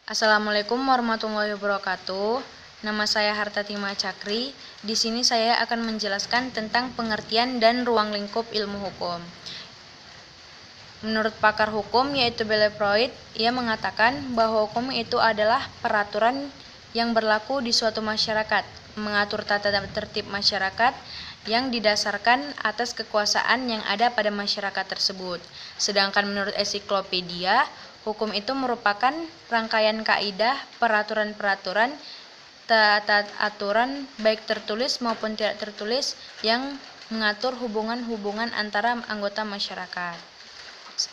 Assalamualaikum warahmatullahi wabarakatuh. Nama saya Hartatima Cakri. Di sini saya akan menjelaskan tentang pengertian dan ruang lingkup ilmu hukum. Menurut pakar hukum yaitu Belle Freud, ia mengatakan bahwa hukum itu adalah peraturan yang berlaku di suatu masyarakat, mengatur tata tertib masyarakat yang didasarkan atas kekuasaan yang ada pada masyarakat tersebut. Sedangkan menurut ensiklopedia, hukum itu merupakan rangkaian kaidah, peraturan-peraturan, tata aturan baik tertulis maupun tidak tertulis yang mengatur hubungan-hubungan antara anggota masyarakat.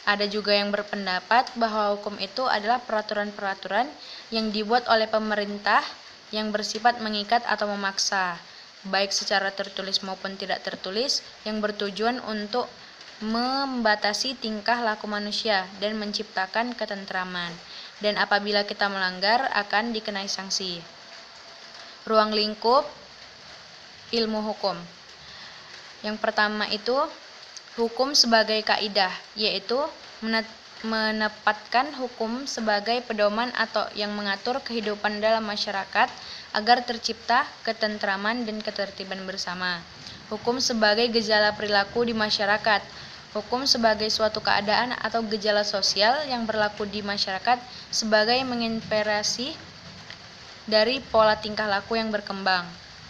Ada juga yang berpendapat bahwa hukum itu adalah peraturan-peraturan yang dibuat oleh pemerintah yang bersifat mengikat atau memaksa, baik secara tertulis maupun tidak tertulis, yang bertujuan untuk membatasi tingkah laku manusia dan menciptakan ketentraman. Dan apabila kita melanggar akan dikenai sanksi. Ruang lingkup ilmu hukum. Yang pertama itu hukum sebagai kaidah, yaitu menempatkan hukum sebagai pedoman atau yang mengatur kehidupan dalam masyarakat agar tercipta ketentraman dan ketertiban bersama. Hukum sebagai gejala perilaku di masyarakat. Hukum sebagai suatu keadaan atau gejala sosial yang berlaku di masyarakat sebagai menginspirasi dari pola tingkah laku yang berkembang.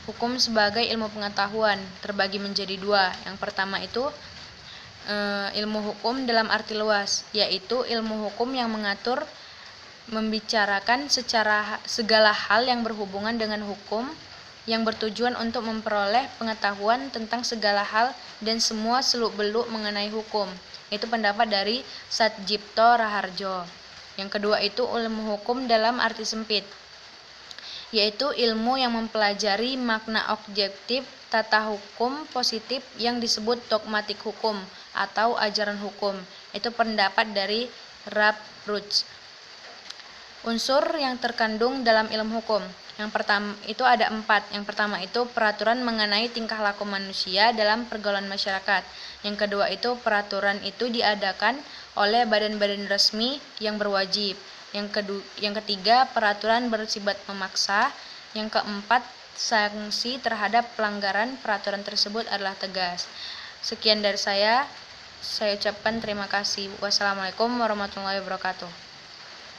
Hukum sebagai ilmu pengetahuan terbagi menjadi dua. Yang pertama itu ilmu hukum dalam arti luas, yaitu ilmu hukum yang mengatur, membicarakan secara segala hal yang berhubungan dengan hukum, yang bertujuan untuk memperoleh pengetahuan tentang segala hal dan semua seluk-beluk mengenai hukum. Itu pendapat dari Satjipto Raharjo. Yang kedua itu ilmu hukum dalam arti sempit, yaitu ilmu yang mempelajari makna objektif tata hukum positif yang disebut dogmatik hukum atau ajaran hukum. Itu pendapat dari Ralph Ruch. Unsur yang terkandung dalam ilmu hukum. Yang pertama itu ada 4. Yang pertama itu peraturan mengenai tingkah laku manusia dalam pergaulan masyarakat. Yang kedua itu peraturan itu diadakan oleh badan-badan resmi yang berwajib. Yang ketiga peraturan bersifat memaksa. Yang keempat sanksi terhadap pelanggaran peraturan tersebut adalah tegas. Sekian dari saya ucapkan terima kasih. Wassalamualaikum warahmatullahi wabarakatuh.